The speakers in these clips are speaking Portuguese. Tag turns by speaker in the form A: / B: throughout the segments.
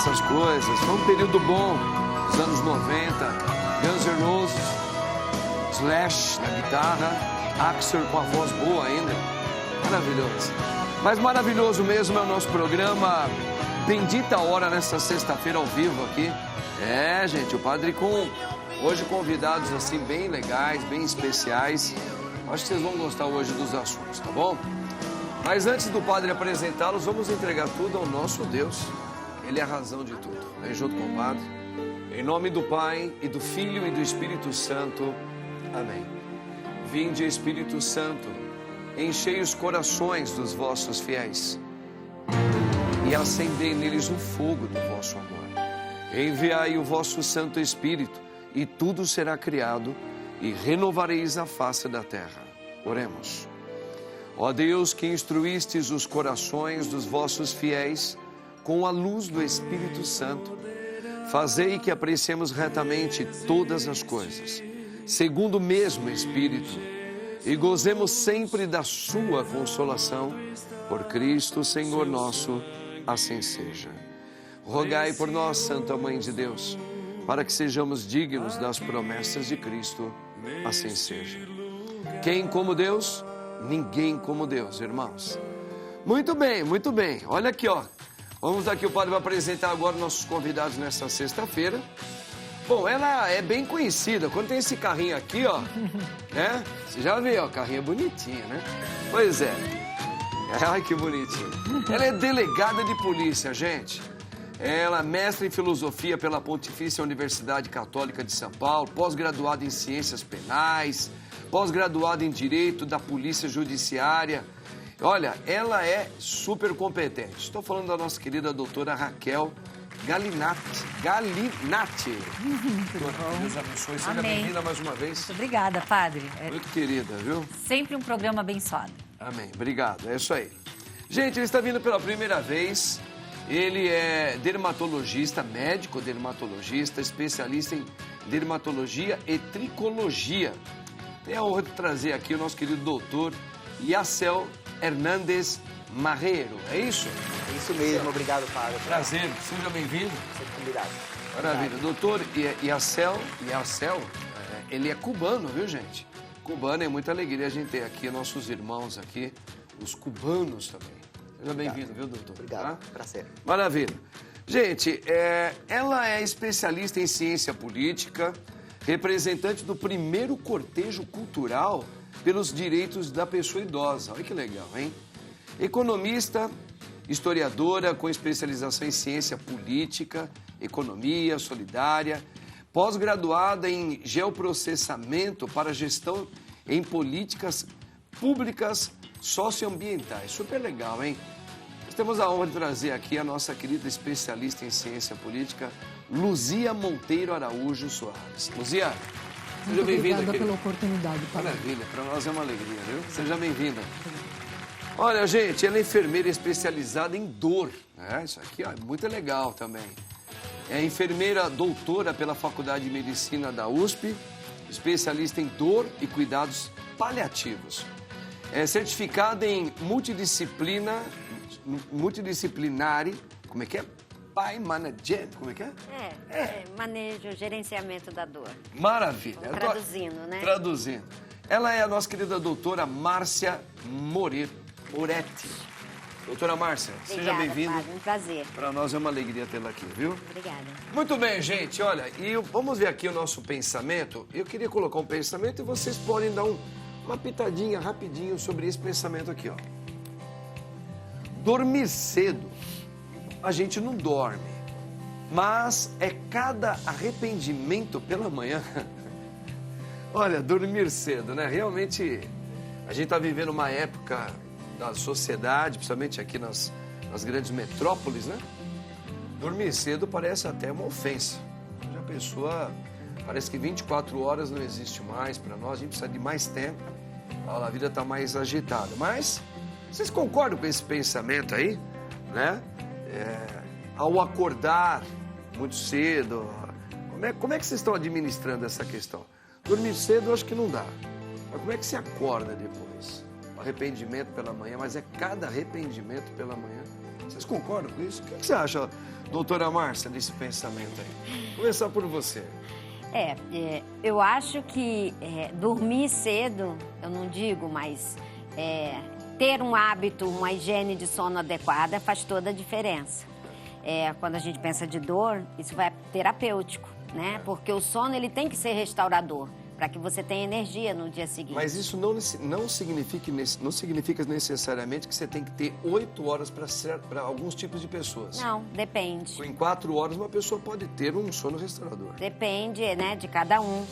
A: essas coisas. Foi um período bom, os anos 90, Guns N' Roses, Slash na guitarra, Axl com a voz boa ainda. Maravilhoso. Mas maravilhoso mesmo é o nosso programa Bendita Hora nessa sexta-feira ao vivo aqui. É, gente, o padre com hoje convidados assim bem legais, bem especiais. Acho que vocês vão gostar hoje dos assuntos, tá bom? Mas antes do padre apresentá-los, vamos entregar tudo ao nosso Deus. Ele é a razão de tudo. Vem junto com o padre. Em nome do Pai, e do Filho, e do Espírito Santo. Amém. Vinde, Espírito Santo, enchei os corações dos vossos fiéis e acendei neles o fogo do vosso amor. Enviai o vosso Santo Espírito, e tudo será criado, e renovareis a face da terra. Oremos. Ó Deus, que instruístes os corações dos vossos fiéis com a luz do Espírito Santo, fazei que apreciemos retamente todas as coisas, segundo o mesmo Espírito, e gozemos sempre da sua consolação, por Cristo Senhor nosso, assim seja. Rogai por nós, Santa Mãe de Deus, para que sejamos dignos das promessas de Cristo, assim seja. Quem como Deus? Ninguém como Deus, irmãos. Muito bem, muito bem. Olha aqui, ó. Vamos aqui, o padre vai apresentar agora nossos convidados nessa sexta-feira. Bom, ela é bem conhecida. Quando tem esse carrinho aqui, ó, né? Você já viu, ó, carrinho é bonitinho, né? Pois é. Ai, que bonitinho. Ela é delegada de polícia, gente. Ela é mestre em filosofia pela Pontifícia Universidade Católica de São Paulo, pós-graduada em ciências penais, pós-graduada em direito da Polícia Judiciária. Olha, ela é super competente. Estou falando da nossa querida doutora Raquel Galinatti. Deus abençoe. Seja bem-vinda mais uma vez.
B: Muito obrigada, padre.
A: Muito querida, viu?
B: Sempre um programa abençoado.
A: Amém. Obrigado. É isso aí. Gente, ele está vindo pela primeira vez. Ele é dermatologista, médico dermatologista, especialista em dermatologia e tricologia. Tenho a honra de trazer aqui o nosso querido doutor Yassel Hernández Marreiro. É isso?
C: É isso mesmo. Obrigado, padre.
A: Prazer. Seja bem-vindo.
C: Sempre convidado.
A: Maravilha. Doutor Yassel, ele é cubano, viu, gente? Cubano, é muita alegria a gente ter aqui nossos irmãos aqui, os cubanos também. Seja bem-vindo, viu, doutor?
C: Obrigado,
A: tá?
C: prazer.
A: Maravilha. Gente, ela é especialista em ciência política, representante do primeiro cortejo cultural pelos direitos da pessoa idosa. Olha que legal, hein? Economista, historiadora com especialização em ciência política, economia solidária, pós-graduada em geoprocessamento para gestão em políticas públicas socioambientais. Super legal, hein? Nós temos a honra de trazer aqui a nossa querida especialista em ciência política, Luzia Monteiro Araújo Soares. Luzia, seja bem-vinda.
D: Obrigada pela oportunidade, padre.
A: Maravilha, para nós é uma alegria, viu? Seja bem-vinda. Olha, gente, ela é enfermeira especializada em dor. Isso aqui ó, é muito legal também. É enfermeira doutora pela Faculdade de Medicina da USP, especialista em dor e cuidados paliativos. É certificada em multidisciplinar, como é que é? Pai manager, como é que é?
E: Manejo, gerenciamento da dor.
A: Maravilha.
E: Traduzindo, né?
A: Traduzindo. Ela é a nossa querida doutora Márcia Moretti. Doutora Márcia, seja bem-vinda.
E: Um prazer.
A: Para nós é uma alegria tê-la aqui, viu?
E: Obrigada.
A: Muito bem, gente. Olha, vamos ver aqui o nosso pensamento. Eu queria colocar um pensamento e vocês podem dar uma pitadinha rapidinho sobre esse pensamento aqui, ó. Dormir cedo, a gente não dorme, mas é cada arrependimento pela manhã. Olha, dormir cedo, né? Realmente, a gente está vivendo uma época da sociedade, principalmente aqui nas grandes metrópoles, né? Dormir cedo parece até uma ofensa. A pessoa, parece que 24 horas não existe mais para nós, a gente precisa de mais tempo, a vida está mais agitada. Mas, vocês concordam com esse pensamento aí, né? Ao acordar muito cedo, como é que vocês estão administrando essa questão? Dormir cedo eu acho que não dá, mas como é que você acorda depois? Arrependimento pela manhã, mas é cada arrependimento pela manhã. Vocês concordam com isso? O que você acha, doutora Márcia, desse pensamento aí? Vou começar por você.
E: Eu acho que dormir cedo, eu não digo, mas ter um hábito, uma higiene de sono adequada faz toda a diferença. Quando a gente pensa de dor, isso vai terapêutico, né? Porque o sono ele tem que ser restaurador, para que você tenha energia no dia seguinte.
A: Mas isso não significa necessariamente que você tem que ter 8 horas para alguns tipos de pessoas.
E: Não, depende.
A: Em 4 horas, uma pessoa pode ter um sono restaurador.
E: Depende, né, de cada um.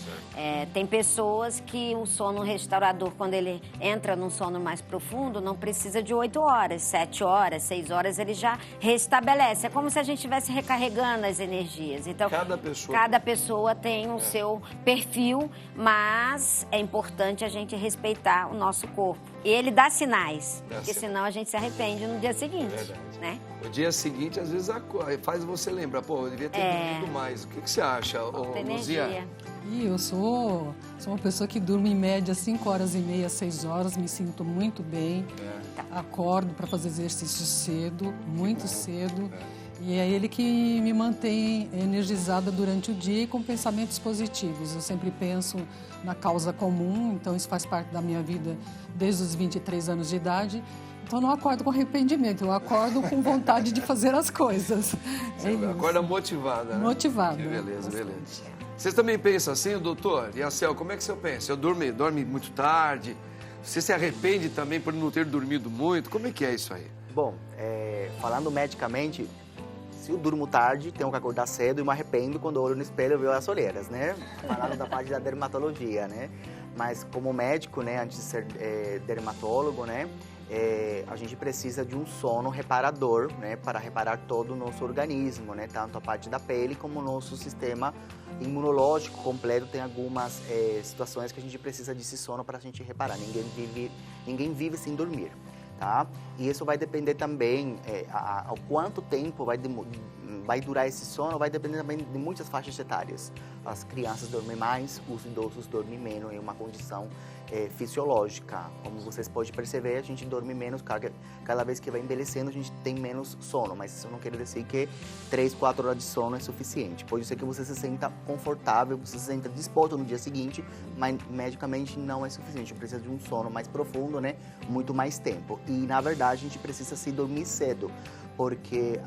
E: Tem pessoas que o sono restaurador, quando ele entra num sono mais profundo, não precisa de 8 horas, 7 horas, 6 horas, ele já restabelece. É como se a gente estivesse recarregando as energias. Então, cada pessoa tem o seu perfil, mas é importante a gente respeitar o nosso corpo. E ele dá sinais, porque senão a gente se arrepende no dia seguinte. Né?
A: O dia seguinte, às vezes, faz você lembrar, pô, eu devia ter dormido mais. O que você acha, Luzia?
D: Eu sou uma pessoa que durmo em média 5 horas e meia, 6 horas, me sinto muito bem. Acordo para fazer exercício cedo, muito cedo. E é ele que me mantém energizada durante o dia e com pensamentos positivos. Eu sempre penso na causa comum, então isso faz parte da minha vida desde os 23 anos de idade. Então eu não acordo com arrependimento, eu acordo com vontade de fazer as coisas.
A: Você acorda motivada, né?
D: Motivada.
A: Que beleza, beleza. Vocês também pensam assim, doutor? E a Cel, como é que você pensa? Eu dorme muito tarde? Você se arrepende também por não ter dormido muito? Como é que é isso aí?
C: Bom, falando medicamente, se eu durmo tarde, tenho que acordar cedo e me arrependo quando eu olho no espelho e vejo as olheiras, né? Falando da parte da dermatologia, né? Mas como médico, né, antes de ser dermatólogo, né, a gente precisa de um sono reparador, né, para reparar todo o nosso organismo, né, tanto a parte da pele como o nosso sistema imunológico completo. Tem algumas situações que a gente precisa desse sono para a gente reparar. Ninguém vive sem dormir. Tá? E isso vai depender também, ao quanto tempo vai durar esse sono, vai depender também de muitas faixas etárias. As crianças dormem mais, os idosos dormem menos, é uma condição fisiológica. Como vocês podem perceber, a gente dorme menos, cada vez que vai envelhecendo a gente tem menos sono, mas isso não quer dizer que 3, 4 horas de sono é suficiente. Pode ser que você se sinta confortável, você se sinta disposto no dia seguinte, mas medicamente não é suficiente, precisa de um sono mais profundo, né? Muito mais tempo. E na verdade a gente precisa se dormir cedo, porque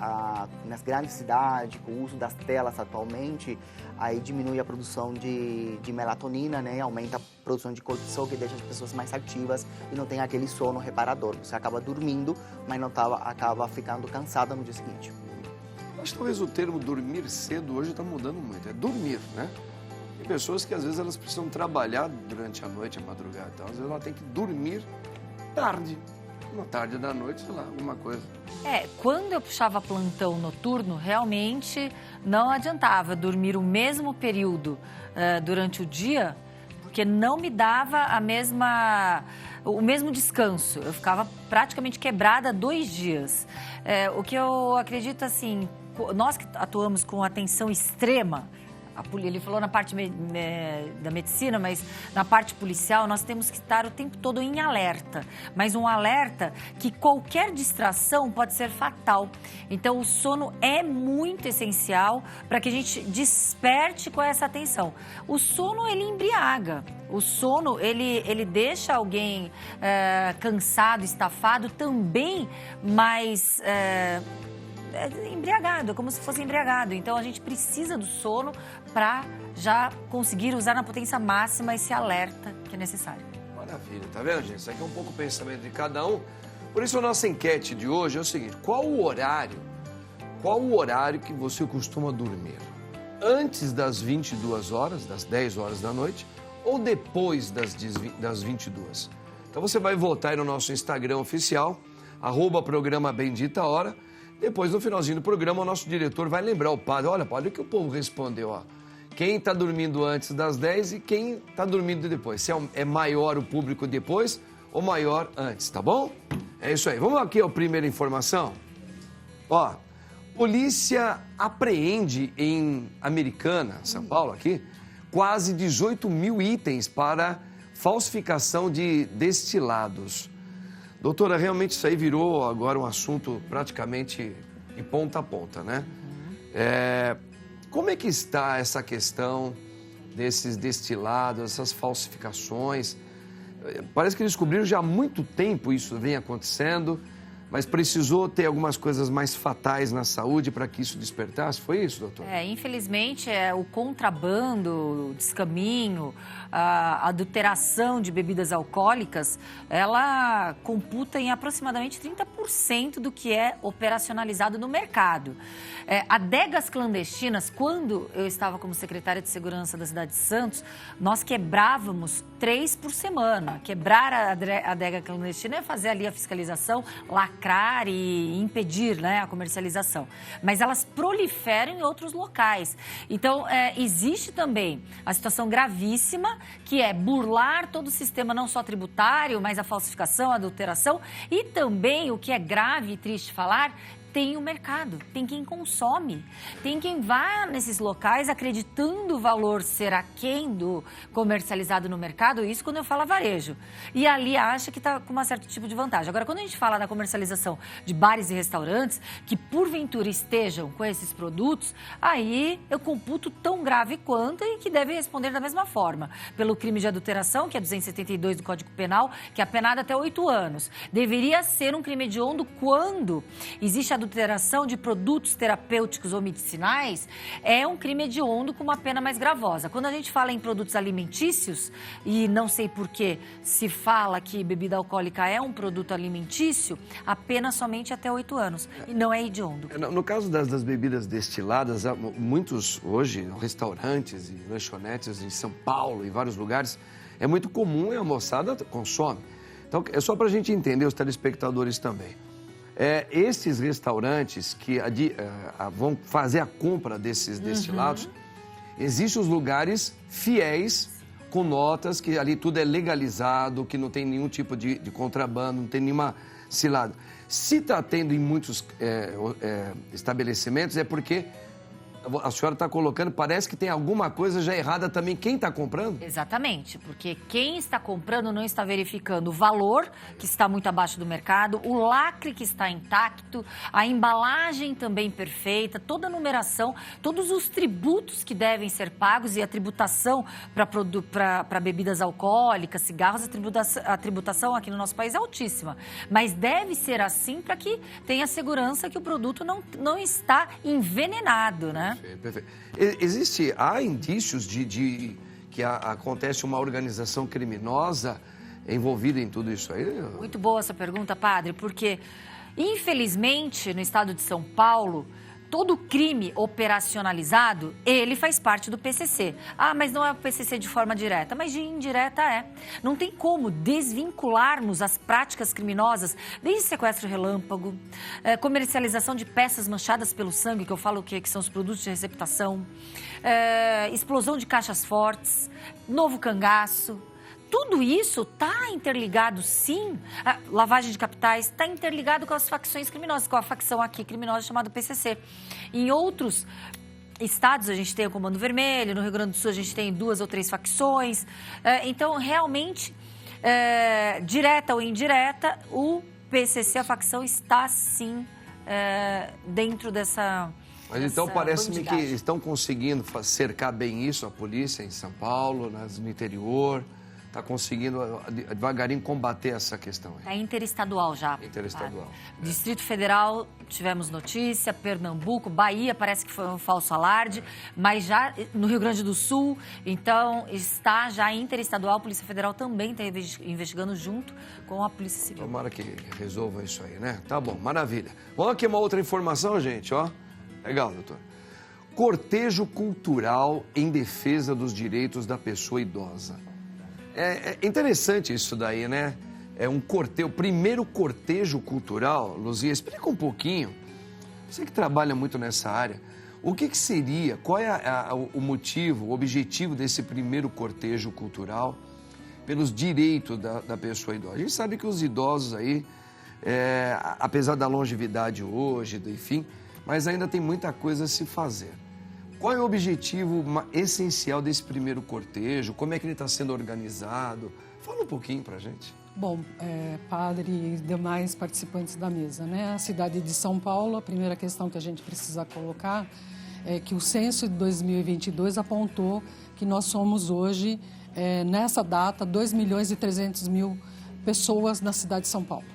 C: nas grandes cidades, com o uso das telas atualmente, aí diminui a produção de melatonina, né? Aumenta a produção de cortisol, que deixa as pessoas mais ativas e não tem aquele sono reparador. Você acaba dormindo, mas não acaba ficando cansada no dia seguinte.
A: Acho que talvez o termo dormir cedo hoje está mudando muito. É dormir, né? Tem pessoas que às vezes elas precisam trabalhar durante a noite, a madrugada. Então, às vezes ela tem que dormir tarde. Uma tarde da noite, sei lá, alguma coisa.
B: Quando eu puxava plantão noturno, realmente não adiantava dormir o mesmo período durante o dia, porque não me dava o mesmo descanso. Eu ficava praticamente quebrada 2 dias. O que eu acredito, assim, nós que atuamos com atenção extrema, ele falou na parte da medicina, mas na parte policial nós temos que estar o tempo todo em alerta. Mas um alerta que qualquer distração pode ser fatal. Então o sono é muito essencial para que a gente desperte com essa atenção. O sono, ele embriaga. O sono, ele deixa alguém cansado, estafado, também mais... embriagado, como se fosse embriagado. Então a gente precisa do sono para já conseguir usar na potência máxima esse alerta que é necessário.
A: Maravilha, tá vendo, gente? Isso aqui é um pouco o pensamento de cada um. Por isso a nossa enquete de hoje é o seguinte: qual o horário que você costuma dormir? Antes das 22 horas, das 10 horas da noite, ou depois das 22? Então você vai votar aí no nosso Instagram oficial, @programa Bendita Hora. Depois, no finalzinho do programa, o nosso diretor vai lembrar o padre. Olha o que o povo respondeu, ó. Quem está dormindo antes das 10 e quem está dormindo depois. Se é maior o público depois ou maior antes, tá bom? É isso aí. Vamos aqui a primeira informação. Ó, polícia apreende em Americana, São Paulo aqui, quase 18 mil itens para falsificação de destilados. Doutora, realmente isso aí virou agora um assunto praticamente de ponta a ponta, né? Como é que está essa questão desses destilados, essas falsificações? Parece que descobriram já há muito tempo isso vem acontecendo, mas precisou ter algumas coisas mais fatais na saúde para que isso despertasse? Foi isso, doutor?
B: Infelizmente, o contrabando, o descaminho, a adulteração de bebidas alcoólicas, ela computa em aproximadamente 30% do que é operacionalizado no mercado. Adegas clandestinas, quando eu estava como secretária de Segurança da cidade de Santos, nós quebrávamos 3 por semana. Quebrar a adega clandestina é fazer ali a fiscalização, lacrar e impedir, né, a comercialização. Mas elas proliferam em outros locais. Então, existe também a situação gravíssima, que é burlar todo o sistema, não só tributário, mas a falsificação, a adulteração, e também, o que é grave e triste falar, tem o mercado, tem quem consome, tem quem vá nesses locais acreditando o valor ser aquém do comercializado no mercado, isso quando eu falo varejo. E ali acha que está com um certo tipo de vantagem. Agora, quando a gente fala da comercialização de bares e restaurantes, que porventura estejam com esses produtos, aí eu computo tão grave quanto e que devem responder da mesma forma. Pelo crime de adulteração, que é 272 do Código Penal, que é penado até 8 anos. Deveria ser um crime hediondo quando existe a adulteração de produtos terapêuticos ou medicinais, é um crime hediondo com uma pena mais gravosa. Quando a gente fala em produtos alimentícios, e não sei por que se fala que bebida alcoólica é um produto alimentício, a pena somente até 8 anos, e não é hediondo.
A: No caso das bebidas destiladas, muitos hoje, restaurantes e lanchonetes em São Paulo e vários lugares, é muito comum e a moçada consome. Então, é só para a gente entender, os telespectadores também. Esses restaurantes que vão fazer a compra desses destilados, existem os lugares fiéis com notas que ali tudo é legalizado, que não tem nenhum tipo de contrabando, não tem nenhuma cilada. Se está tendo em muitos estabelecimentos é porque a senhora está colocando, parece que tem alguma coisa já errada também. Quem está comprando?
B: Exatamente, porque quem está comprando não está verificando o valor, que está muito abaixo do mercado, o lacre que está intacto, a embalagem também perfeita, toda a numeração, todos os tributos que devem ser pagos e a tributação para bebidas alcoólicas, cigarros, a tributação aqui no nosso país é altíssima. Mas deve ser assim para que tenha segurança que o produto não está envenenado, né?
A: Perfeito. Há indícios de que acontece uma organização criminosa envolvida em tudo isso aí?
B: Muito boa essa pergunta, padre, porque, infelizmente, no estado de São Paulo, todo crime operacionalizado, ele faz parte do PCC. Ah, mas não é o PCC de forma direta, mas de indireta é. Não tem como desvincularmos as práticas criminosas, desde sequestro relâmpago, comercialização de peças manchadas pelo sangue, que eu falo que são os produtos de receptação, explosão de caixas fortes, novo cangaço. Tudo isso está interligado, sim, a lavagem de capitais está interligado com as facções criminosas, com a facção aqui criminosa chamada PCC. Em outros estados a gente tem o Comando Vermelho, no Rio Grande do Sul a gente tem 2 ou 3 facções. Então, realmente, direta ou indireta, o PCC, a facção, está sim dentro dessa...
A: Mas então parece-me que estão conseguindo cercar bem isso, a polícia em São Paulo, no interior... Está conseguindo devagarinho combater essa questão aí.
B: É interestadual já.
A: Interestadual.
B: Distrito Federal, tivemos notícia, Pernambuco, Bahia parece que foi um falso alarde, mas já no Rio Grande do Sul, então está já interestadual, a Polícia Federal também está investigando junto com a Polícia Civil.
A: Tomara que resolva isso aí, né? Tá bom, maravilha. Vamos aqui uma outra informação, gente, ó. Legal, doutor. Cortejo cultural em defesa dos direitos da pessoa idosa. É interessante isso daí, né? É um cortejo, o primeiro cortejo cultural. Luzia, explica um pouquinho. Você que trabalha muito nessa área, o que seria, qual é o motivo, o objetivo desse primeiro cortejo cultural pelos direitos da pessoa idosa? A gente sabe que os idosos aí, apesar da longevidade hoje, enfim, mas ainda tem muita coisa a se fazer. Qual é o objetivo essencial desse primeiro cortejo? Como é que ele está sendo organizado? Fala um pouquinho pra gente.
D: Bom, padre e demais participantes da mesa, né? A cidade de São Paulo, a primeira questão que a gente precisa colocar é que o censo de 2022 apontou que nós somos hoje, nessa data, 2.300.000 pessoas na cidade de São Paulo.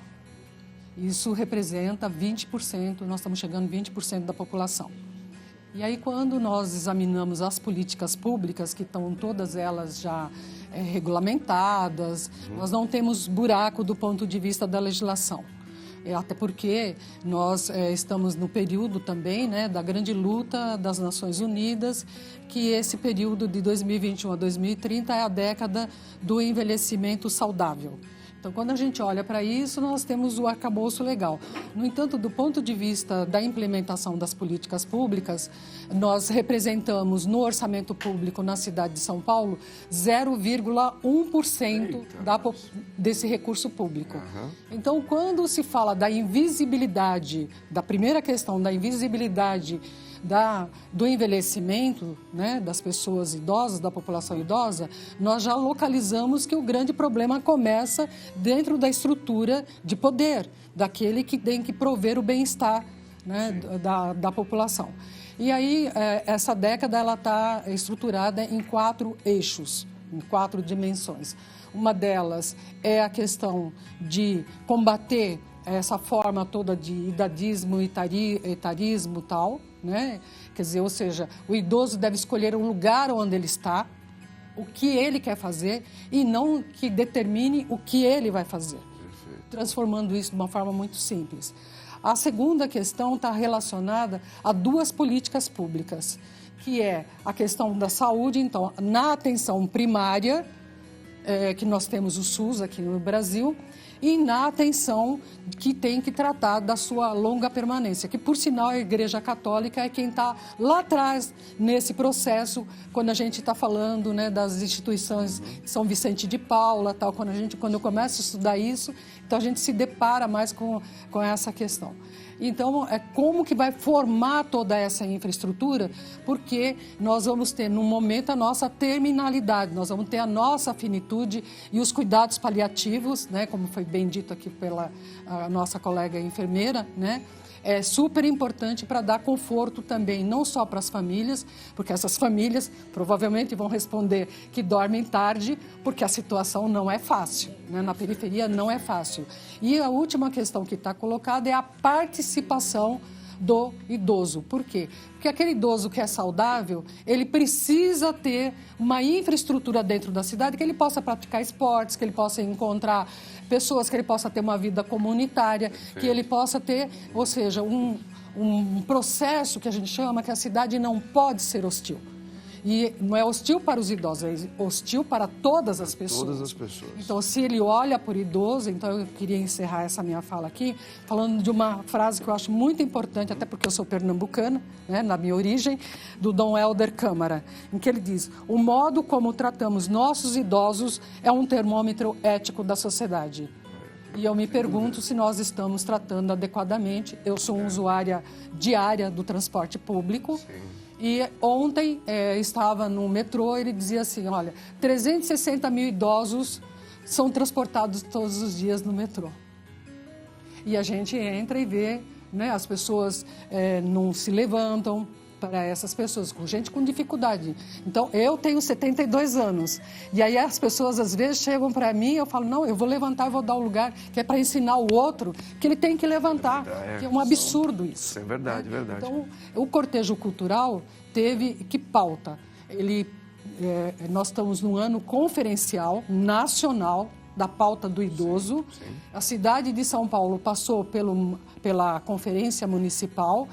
D: Isso representa 20%, nós estamos chegando a 20% da população. E aí, quando nós examinamos as políticas públicas, que estão todas elas já regulamentadas, nós não temos buraco do ponto de vista da legislação. Até porque nós estamos no período também, né, da grande luta das Nações Unidas, que esse período de 2021 a 2030 é a década do envelhecimento saudável. Então, quando a gente olha para isso, nós temos o arcabouço legal. No entanto, do ponto de vista da implementação das políticas públicas, nós representamos no orçamento público na cidade de São Paulo 0,1% desse recurso público. Então, quando se fala da invisibilidade, da primeira questão da invisibilidade do envelhecimento, né, das pessoas idosas, da população idosa, nós já localizamos que o grande problema começa dentro da estrutura de poder, daquele que tem que prover o bem-estar, né, da população. E aí, essa década ela está estruturada em 4 eixos, em 4 dimensões. Uma delas é a questão de combater essa forma toda de idadismo, etarismo e tal, né? Quer dizer, ou seja, o idoso deve escolher um lugar onde ele está, o que ele quer fazer e não que determine o que ele vai fazer. Perfeito. Transformando isso de uma forma muito simples. A segunda questão está relacionada a 2 políticas públicas, que é a questão da saúde. Então, na atenção primária, que nós temos o SUS aqui no Brasil, e na atenção que tem que tratar da sua longa permanência, que, por sinal, a Igreja Católica é quem está lá atrás nesse processo, quando a gente está falando, né, das instituições de São Vicente de Paula, tal, quando eu começo a estudar isso, então a gente se depara mais com essa questão. Então, como que vai formar toda essa infraestrutura? Porque nós vamos ter, no momento, a nossa terminalidade, nós vamos ter a nossa finitude e os cuidados paliativos, né, como foi bem dito aqui pela nossa colega enfermeira, né? É super importante para dar conforto também, não só para as famílias, porque essas famílias provavelmente vão responder que dormem tarde, porque a situação não é fácil, né? Na periferia não é fácil. E a última questão que está colocada é a participação do idoso. Por quê? Porque aquele idoso que é saudável, ele precisa ter uma infraestrutura dentro da cidade que ele possa praticar esportes, que ele possa encontrar pessoas, que ele possa ter uma vida comunitária, que ele possa ter, ou seja, um processo que a gente chama que a cidade não pode ser hostil. E não é hostil para os idosos, é hostil para todas as pessoas.
A: Todas as pessoas.
D: Então, se ele olha por idoso, então eu queria encerrar essa minha fala aqui, falando de uma frase que eu acho muito importante, até porque eu sou pernambucana, né, na minha origem, do Dom Helder Câmara, em que ele diz: o modo como tratamos nossos idosos é um termômetro ético da sociedade. E eu me pergunto se nós estamos tratando adequadamente. Eu sou uma usuária diária do transporte público. Sim. E ontem estava no metrô, ele dizia assim, olha, 360 mil idosos são transportados todos os dias no metrô. E a gente entra e vê, né, as pessoas não se levantam para essas pessoas, com gente com dificuldade. Então, eu tenho 72 anos, e aí as pessoas às vezes chegam para mim e eu falo, não, eu vou levantar e vou dar um lugar, que é para ensinar o outro que ele tem que levantar, que é um absurdo isso.
A: Isso é verdade,
D: né?
A: Verdade.
D: Então, o cortejo cultural teve que pauta? Nós estamos num ano conferencial nacional da pauta do idoso. Sim, sim. A cidade de São Paulo passou pela conferência municipal.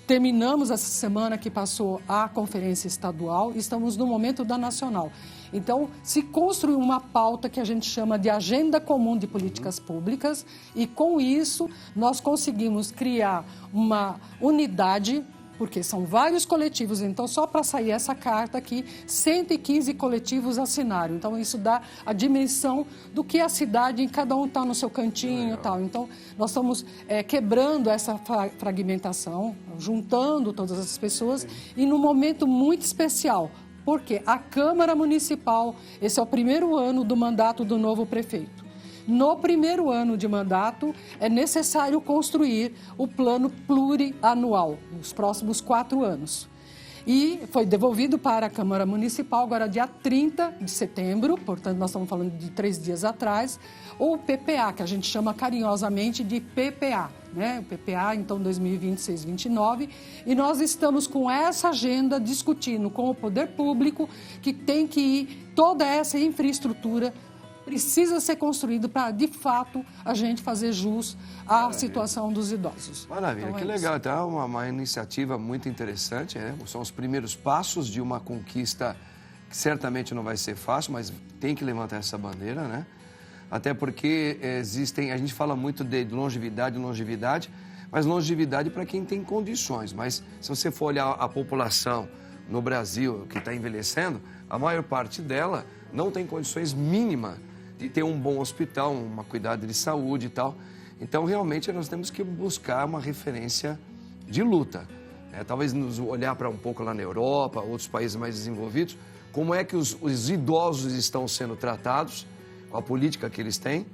D: Terminamos essa semana que passou a conferência estadual e estamos no momento da nacional. Então, se construiu uma pauta que a gente chama de agenda comum de políticas públicas e, com isso, nós conseguimos criar uma unidade, porque são vários coletivos. Então, só para sair essa carta aqui, 115 coletivos assinaram. Então, isso dá a dimensão do que a cidade, cada um está no seu cantinho e tal. Então, nós estamos quebrando essa fragmentação, juntando todas as pessoas e num momento muito especial, porque a Câmara Municipal, esse é o primeiro ano do mandato do novo prefeito. no primeiro ano de mandato, é necessário construir o plano plurianual, nos próximos 4 anos. E foi devolvido para a Câmara Municipal, agora dia 30 de setembro, portanto, nós estamos falando de 3 dias atrás, o PPA, que a gente chama carinhosamente de PPA, né? O PPA, então, 2026-29, e nós estamos com essa agenda discutindo com o poder público que tem que ir, toda essa infraestrutura precisa ser construída para, de fato, a gente fazer jus à situação dos idosos.
A: Maravilha,
D: então,
A: que legal. Então, uma iniciativa muito interessante, né? São os primeiros passos de uma conquista que certamente não vai ser fácil, mas tem que levantar essa bandeira, né? Até porque a gente fala muito de longevidade, mas longevidade para quem tem condições. Mas se você for olhar a população no Brasil que está envelhecendo, a maior parte dela não tem condições mínimas de ter um bom hospital, uma cuidado de saúde e tal. Então, realmente, nós temos que buscar uma referência de luta. Talvez nos olhar para um pouco lá na Europa, outros países mais desenvolvidos, como é que os idosos estão sendo tratados, com a política que eles têm.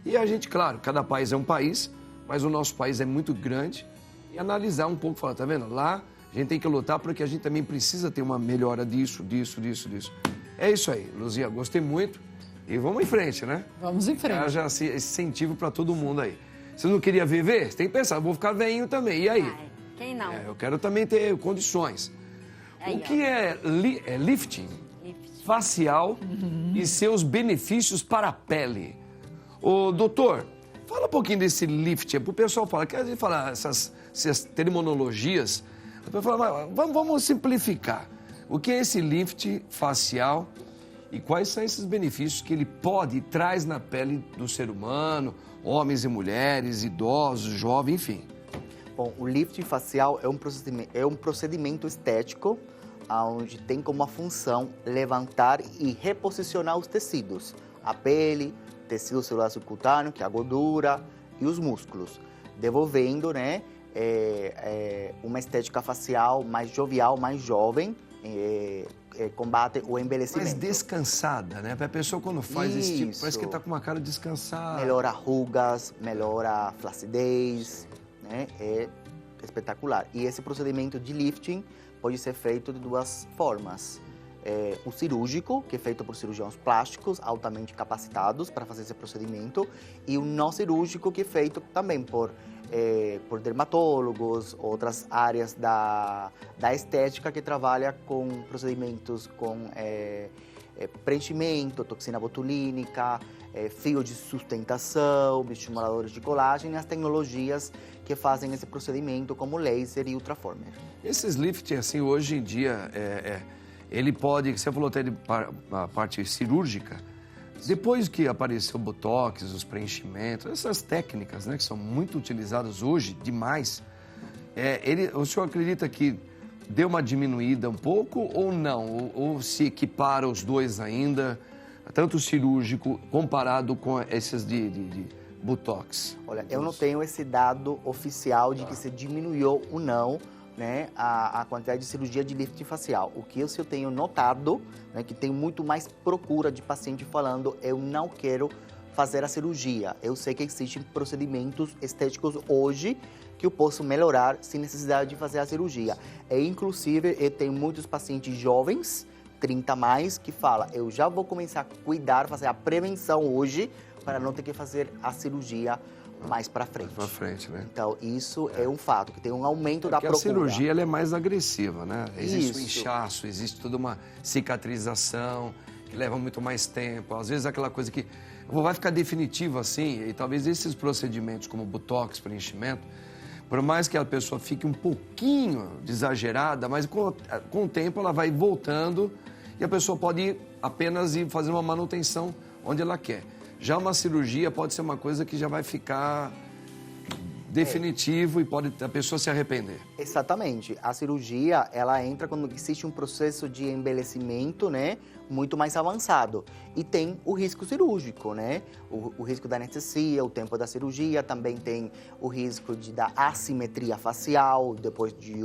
A: E a gente, claro, cada país é um país, mas o nosso país é muito grande. E analisar um pouco, falar, tá vendo? Lá a gente tem que lutar porque a gente também precisa ter uma melhora disso. É isso aí, Luzia, gostei muito. E vamos em frente, né?
D: Vamos em frente.
A: Já esse incentivo para todo mundo aí. Você não queria viver? Você tem que pensar, eu vou ficar velhinho também. E aí?
E: Ai, quem não?
A: Eu quero também ter condições.
E: Aí,
A: o que é lifting facial e seus benefícios para a pele? Ô, doutor, fala um pouquinho desse lifting. O pessoal fala, quer dizer, falar essas terminologias. O pessoal fala, vamos simplificar. O que é esse lift facial e quais são esses benefícios que ele pode e traz na pele do ser humano, homens e mulheres, idosos, jovens, enfim?
C: Bom, o lifting facial é um procedimento estético onde tem como função levantar e reposicionar os tecidos, a pele, tecido celular subcutâneo, que é a gordura, e os músculos, devolvendo, né, uma estética facial mais jovial, mais jovem, combate o envelhecimento.
A: Mais descansada, né? A pessoa quando faz esse tipo, parece que está com uma cara descansada.
C: Melhora rugas, melhora flacidez, né? É espetacular. E esse procedimento de lifting pode ser feito de 2 formas. O cirúrgico, que é feito por cirurgiões plásticos altamente capacitados para fazer esse procedimento, e o não cirúrgico, que é feito também por dermatólogos, outras áreas da estética que trabalha com procedimentos com preenchimento, toxina botulínica, fio de sustentação, estimuladores de colágeno e as tecnologias que fazem esse procedimento, como laser e ultraformer.
A: Esses lifting, assim, hoje em dia, ele pode, você falou até de a parte cirúrgica, depois que apareceu o botox, os preenchimentos, essas técnicas, né, que são muito utilizadas hoje, demais, o senhor acredita que deu uma diminuída um pouco ou não? Ou se equipara os dois ainda, tanto o cirúrgico comparado com esses de botox?
C: Olha, eu não tenho esse dado oficial de que se diminuiu ou não, né, a quantidade de cirurgia de lifting facial. O que eu tenho notado, né, que tem muito mais procura de paciente falando, eu não quero fazer a cirurgia. Eu sei que existem procedimentos estéticos hoje que eu posso melhorar sem necessidade de fazer a cirurgia. Inclusive, eu tenho muitos pacientes jovens, 30 mais, que falam, eu já vou começar a cuidar, fazer a prevenção hoje, para não ter que fazer a cirurgia mais para frente.
A: Mais para frente, né?
C: Então, isso é um fato, que tem um aumento da procura.
A: Porque a cirurgia ela é mais agressiva, né? Existe
C: Isso.
A: um inchaço, existe toda uma cicatrização, que leva muito mais tempo. Às vezes aquela coisa que vai ficar definitivo assim, e talvez esses procedimentos como botox, preenchimento, por mais que a pessoa fique um pouquinho exagerada, mas com o tempo ela vai voltando e a pessoa pode apenas ir fazer uma manutenção onde ela quer. Já uma cirurgia pode ser uma coisa que já vai ficar definitivo e pode a pessoa se arrepender.
C: Exatamente. A cirurgia, ela entra quando existe um processo de envelhecimento, né, muito mais avançado. E tem o risco cirúrgico, né? O risco da anestesia, o tempo da cirurgia, também tem o risco da assimetria facial depois de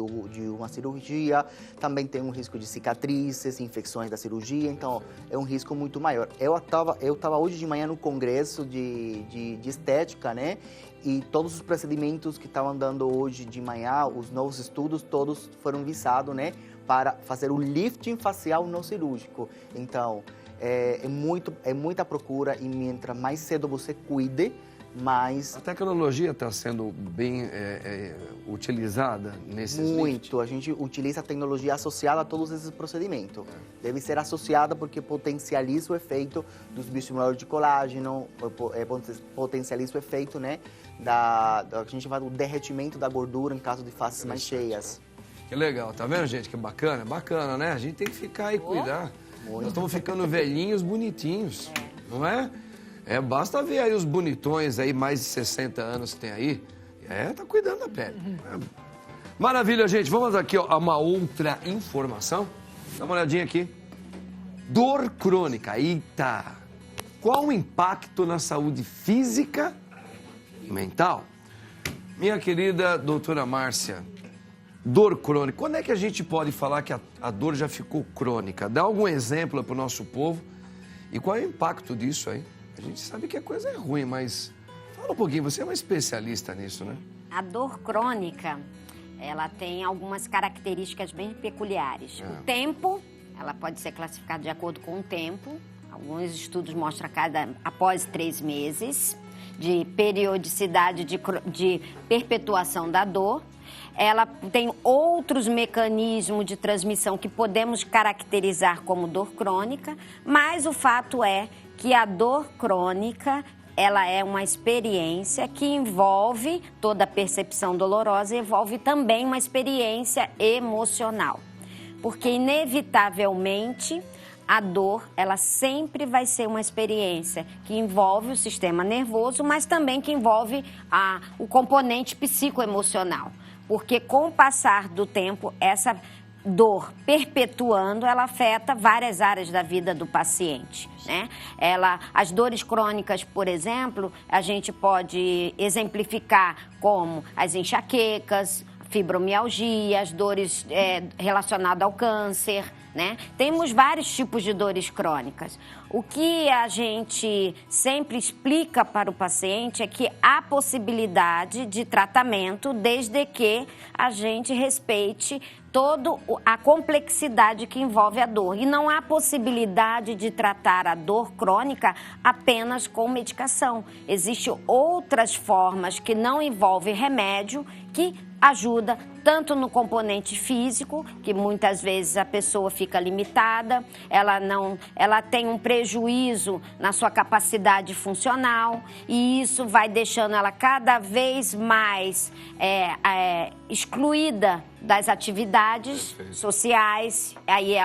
C: uma cirurgia, também tem um risco de cicatrizes, infecções da cirurgia, então é um risco muito maior. Eu tava hoje de manhã no congresso de estética, né? E todos os procedimentos que estavam dando hoje de manhã, os novos estudos, todos foram visados, né, para fazer o lifting facial não cirúrgico. Então, é muita procura e mientras mais cedo você cuide, mais...
A: A tecnologia está sendo bem utilizada nesses
C: Muito. A gente utiliza a tecnologia associada a todos esses procedimentos. Deve ser associada porque potencializa o efeito dos bioestimuladores de colágeno, potencializa o efeito, né, a gente chama do derretimento da gordura em caso de faces mais cheias.
A: Que legal, tá vendo, gente? Que bacana, bacana, né? A gente tem que ficar e cuidar. Nós estamos ficando velhinhos, bonitinhos, não é? Basta ver aí os bonitões aí, mais de 60 anos que tem aí. Tá cuidando da pele. Maravilha, gente. Vamos aqui ó, a uma outra informação. Dá uma olhadinha aqui. Dor crônica. Eita! Qual o impacto na saúde física e mental? Minha querida doutora Márcia, dor crônica. Quando é que a gente pode falar que a dor já ficou crônica? Dá algum exemplo para o nosso povo. E qual é o impacto disso aí? A gente sabe que a coisa é ruim, mas fala um pouquinho, você é uma especialista nisso, né?
E: A dor crônica, ela tem algumas características bem peculiares. O tempo, ela pode ser classificada de acordo com o tempo. Alguns estudos mostram após 3 meses de periodicidade de perpetuação da dor. Ela tem outros mecanismos de transmissão que podemos caracterizar como dor crônica, mas o fato é que a dor crônica, ela é uma experiência que envolve toda a percepção dolorosa, envolve também uma experiência emocional. Porque, inevitavelmente, a dor, ela sempre vai ser uma experiência que envolve o sistema nervoso, mas também que envolve o componente psicoemocional. Porque com o passar do tempo, essa dor perpetuando, ela afeta várias áreas da vida do paciente, né? As dores crônicas, por exemplo, a gente pode exemplificar como as enxaquecas, fibromialgia, as dores relacionadas ao câncer, né? Temos vários tipos de dores crônicas. O que a gente sempre explica para o paciente é que há possibilidade de tratamento desde que a gente respeite toda a complexidade que envolve a dor. E não há possibilidade de tratar a dor crônica apenas com medicação. Existem outras formas que não envolvem remédio que ajuda tanto no componente físico, que muitas vezes a pessoa fica limitada, ela tem um prejuízo na sua capacidade funcional e isso vai deixando ela cada vez mais excluída das atividades sociais. Aí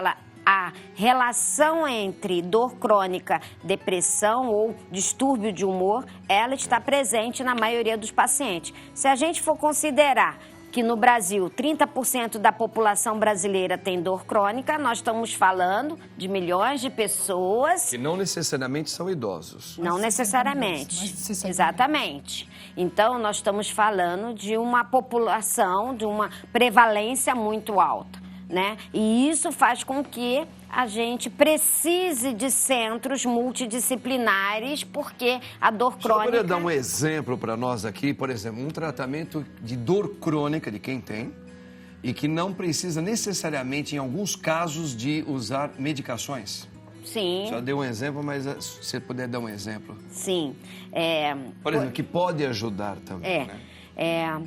E: a relação entre dor crônica, depressão ou distúrbio de humor, ela está presente na maioria dos pacientes. Se a gente for considerar que no Brasil 30% da população brasileira tem dor crônica, nós estamos falando de milhões de pessoas...
A: Que não necessariamente são idosos.
E: Não necessariamente, exatamente. Então, nós estamos falando de uma população, de uma prevalência muito alta, né? E isso faz com que a gente precise de centros multidisciplinares, porque a dor crônica...
A: Você poderia dar um exemplo para nós aqui, por exemplo, um tratamento de dor crônica de quem tem e que não precisa necessariamente, em alguns casos, de usar medicações?
E: Sim.
A: Já deu um exemplo, mas se você puder dar um exemplo.
E: Sim.
A: Por exemplo, que pode ajudar também, né?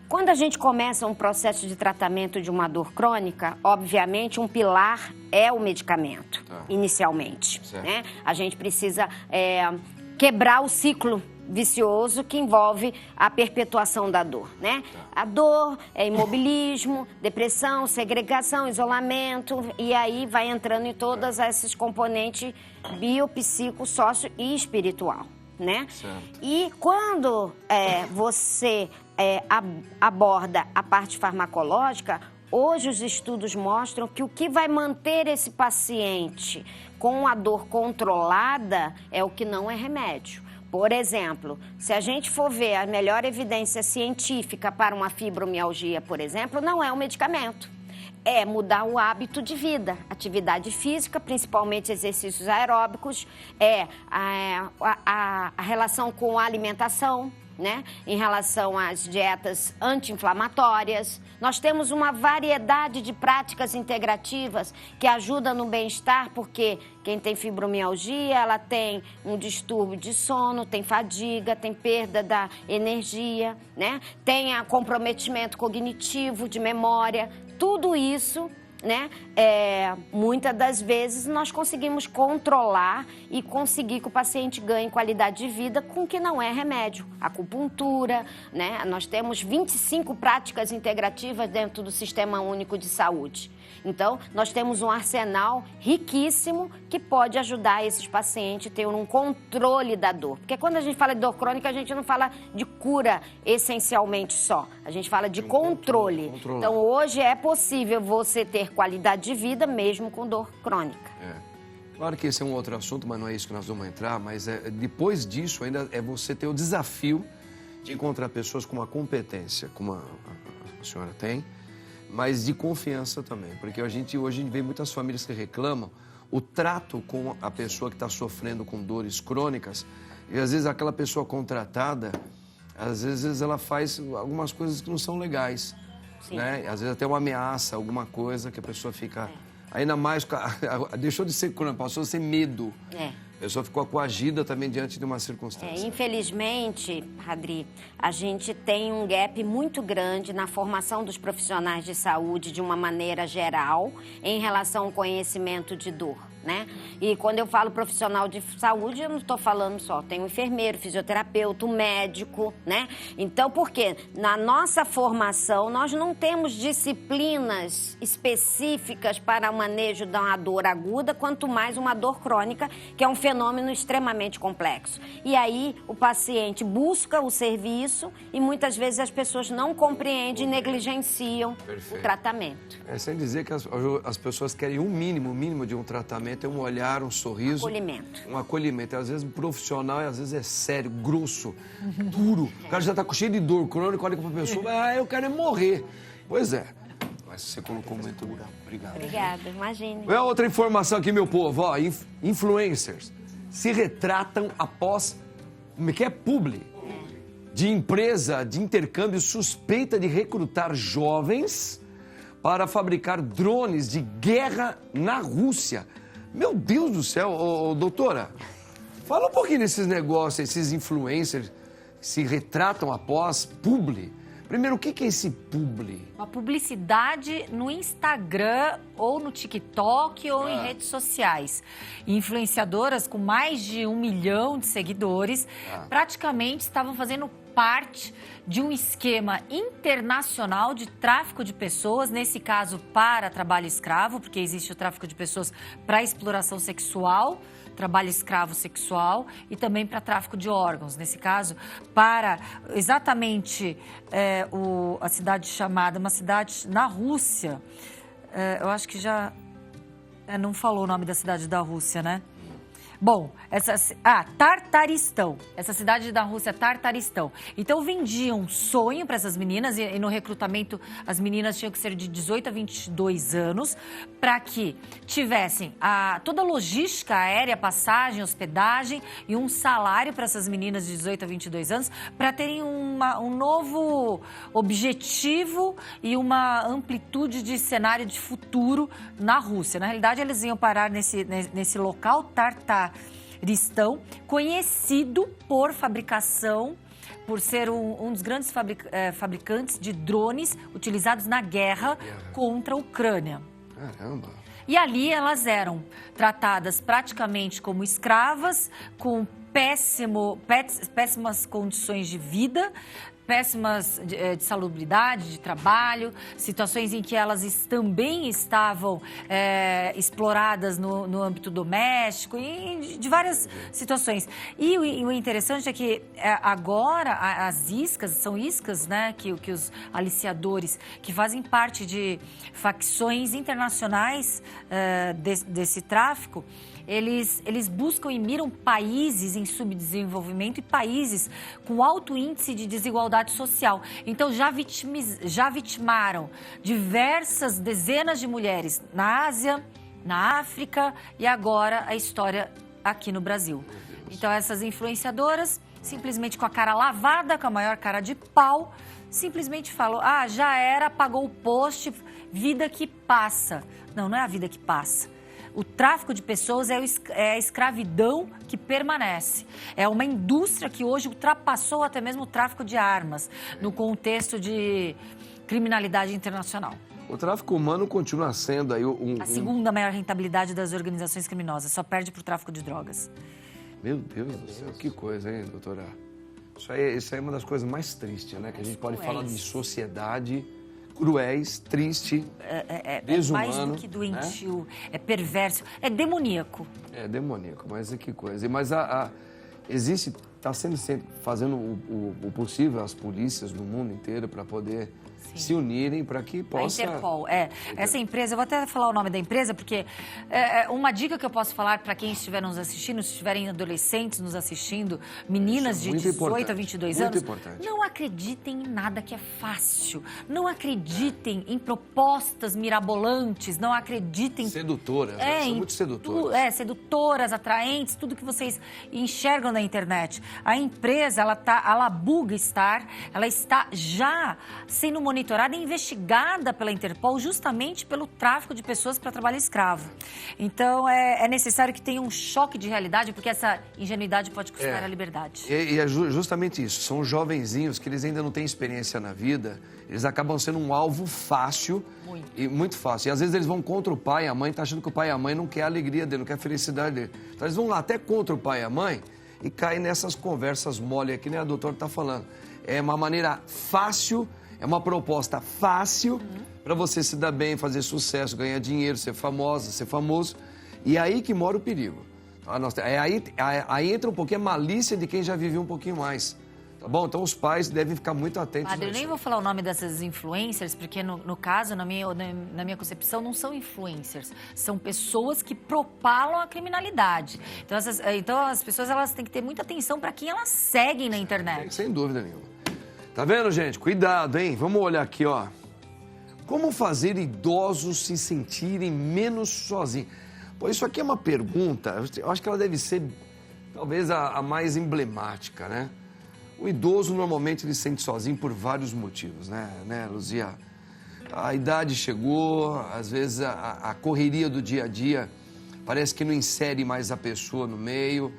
E: Quando a gente começa um processo de tratamento de uma dor crônica, obviamente um pilar é o medicamento, inicialmente, né? A gente precisa quebrar o ciclo vicioso que envolve a perpetuação da dor, né? A dor é imobilismo, depressão, segregação, isolamento, e aí vai entrando em todos esses componentes bio, psico, sócio e espiritual. né?
A: Certo.
E: E quando você aborda a parte farmacológica, hoje os estudos mostram que o que vai manter esse paciente com a dor controlada é o que não é remédio. Por exemplo, se a gente for ver a melhor evidência científica para uma fibromialgia, por exemplo, não é um medicamento. É mudar o hábito de vida, atividade física, principalmente exercícios aeróbicos, a relação com a alimentação, né? Em relação às dietas anti-inflamatórias. Nós temos uma variedade de práticas integrativas que ajudam no bem-estar, porque quem tem fibromialgia, ela tem um distúrbio de sono, tem fadiga, tem perda da energia, né? Tem comprometimento cognitivo, de memória, tudo isso, né? Muitas das vezes nós conseguimos controlar e conseguir que o paciente ganhe qualidade de vida com o que não é remédio. Acupuntura, né? Nós temos 25 práticas integrativas dentro do Sistema Único de Saúde. Então, nós temos um arsenal riquíssimo que pode ajudar esses pacientes a ter um controle da dor. Porque quando a gente fala de dor crônica, a gente não fala de cura essencialmente só. A gente fala de controle. Então, hoje é possível você ter qualidade de vida mesmo com dor crônica.
A: Claro que esse é um outro assunto, mas não é isso que nós vamos entrar. Mas depois disso, ainda é você ter o desafio de encontrar pessoas com uma competência, como a senhora tem, mas de confiança também. Porque a gente hoje vê muitas famílias que reclamam o trato com a pessoa que está sofrendo com dores crônicas. E às vezes aquela pessoa contratada, às vezes ela faz algumas coisas que não são legais. Né? Às vezes até uma ameaça, alguma coisa que a pessoa fica... Ainda mais, deixou de ser crônica, passou a ser medo. A pessoa ficou coagida também diante de uma circunstância.
E: Infelizmente, Radri, a gente tem um gap muito grande na formação dos profissionais de saúde de uma maneira geral em relação ao conhecimento de dor, né? E quando eu falo profissional de saúde, eu não estou falando só, tem um enfermeiro, fisioterapeuta, um médico, né? Então, por quê? Na nossa formação, nós não temos disciplinas específicas para o manejo de uma dor aguda, quanto mais uma dor crônica, que é um fenômeno extremamente complexo. E aí, o paciente busca o serviço e muitas vezes as pessoas não compreendem e negligenciam o tratamento.
A: Sem dizer que as pessoas querem o mínimo de um tratamento, é um olhar, um sorriso.
E: Acolhimento.
A: Um acolhimento. Às vezes profissional e às vezes é sério, grosso, duro. O cara já está cheio de dor crônica, olha para a pessoa, eu quero morrer. Pois é. Mas você colocou muito bem. Obrigado.
E: Obrigada, imagine.
A: Outra informação aqui, meu povo. Influencers se retratam após, como é que é? Publi. De empresa de intercâmbio suspeita de recrutar jovens para fabricar drones de guerra na Rússia. Meu Deus do céu, doutora, fala um pouquinho desses negócios, esses influencers se retratam após publi. Primeiro, o que é esse publi?
B: Uma publicidade no Instagram ou no TikTok ou em redes sociais. Influenciadoras com mais de 1 milhão de seguidores praticamente estavam fazendo parte de um esquema internacional de tráfico de pessoas, nesse caso para trabalho escravo, porque existe o tráfico de pessoas para exploração sexual, trabalho escravo sexual e também para tráfico de órgãos. Nesse caso, para exatamente a cidade chamada, uma cidade na Rússia, eu acho que já não falou o nome da cidade da Rússia, né? Bom, Tartaristão. Essa cidade da Rússia, Tartaristão. Então, vendiam um sonho para essas meninas e no recrutamento as meninas tinham que ser de 18 a 22 anos para que tivessem toda a logística aérea, passagem, hospedagem e um salário para essas meninas de 18 a 22 anos para terem um novo objetivo e uma amplitude de cenário de futuro na Rússia. Na realidade, eles iam parar nesse local, Tartaristão, conhecido por fabricação, por ser um dos grandes fabricantes de drones utilizados na guerra contra a Ucrânia.
A: Caramba!
B: E ali elas eram tratadas praticamente como escravas, com péssimas condições de vida, péssimas de salubridade, de trabalho, situações em que elas também estavam exploradas no âmbito doméstico e de várias situações. E o interessante é que agora as iscas, são iscas, né, que os aliciadores, que fazem parte de facções internacionais desse tráfico, eles buscam e miram países em subdesenvolvimento e países com alto índice de desigualdade social. Então, já vitimaram diversas dezenas de mulheres na Ásia, na África e agora a história aqui no Brasil. Então, essas influenciadoras, simplesmente com a cara lavada, com a maior cara de pau, simplesmente falam, já era, pagou o post, vida que passa. Não é a vida que passa. O tráfico de pessoas é a escravidão que permanece. É uma indústria que hoje ultrapassou até mesmo o tráfico de armas, no contexto de criminalidade internacional.
A: O tráfico humano continua sendo aí
B: a segunda maior rentabilidade das organizações criminosas, só perde para o tráfico de drogas.
A: Meu Deus do céu, que coisa, hein, doutora? Isso aí é uma das coisas mais tristes, né? Que a gente pode falar de sociedade cruéis, triste, desumano.
B: Mais do que doentio, é perverso, é demoníaco.
A: É demoníaco, mas que coisa. Mas existe, está sendo sempre fazendo o possível as polícias do mundo inteiro para poder se unirem para que possa...
B: A Interpol, essa empresa, eu vou até falar o nome da empresa, porque uma dica que eu posso falar para quem estiver nos assistindo, se estiverem adolescentes nos assistindo, meninas de 18 a 22 anos, não acreditem em nada que é fácil, não acreditem em propostas mirabolantes, não acreditem...
A: Sedutoras, são muito sedutoras.
B: Sedutoras, atraentes, tudo que vocês enxergam na internet. A empresa, a Labuga Star, ela está já sendo monitorada e investigada pela Interpol justamente pelo tráfico de pessoas para trabalho escravo. Então, é necessário que tenha um choque de realidade, porque essa ingenuidade pode custar a liberdade.
A: E é justamente isso. São jovenzinhos que eles ainda não têm experiência na vida, eles acabam sendo um alvo fácil, muito fácil. E às vezes eles vão contra o pai e a mãe, tá achando que o pai e a mãe não quer a alegria dele, não quer a felicidade dele. Então eles vão lá até contra o pai e a mãe e caem nessas conversas mole aqui, né? A doutora está falando. É uma maneira fácil, é uma proposta fácil para você se dar bem, fazer sucesso, ganhar dinheiro, ser famosa, ser famoso. E é aí que mora o perigo. Aí entra um pouquinho a malícia de quem já viveu um pouquinho mais. Tá bom? Então os pais devem ficar muito atentos.
B: Padre, eu nem vou falar o nome dessas influencers, porque no caso, na minha concepção, não são influencers. São pessoas que propalam a criminalidade. Então as pessoas elas têm que ter muita atenção para quem elas seguem na internet.
A: Sem dúvida nenhuma. Tá vendo, gente? Cuidado, hein? Vamos olhar aqui, ó. Como fazer idosos se sentirem menos sozinhos? Pô, isso aqui é uma pergunta, eu acho que ela deve ser talvez a mais emblemática, né? O idoso normalmente ele se sente sozinho por vários motivos, né, Luzia? A idade chegou, às vezes a correria do dia a dia parece que não insere mais a pessoa no meio.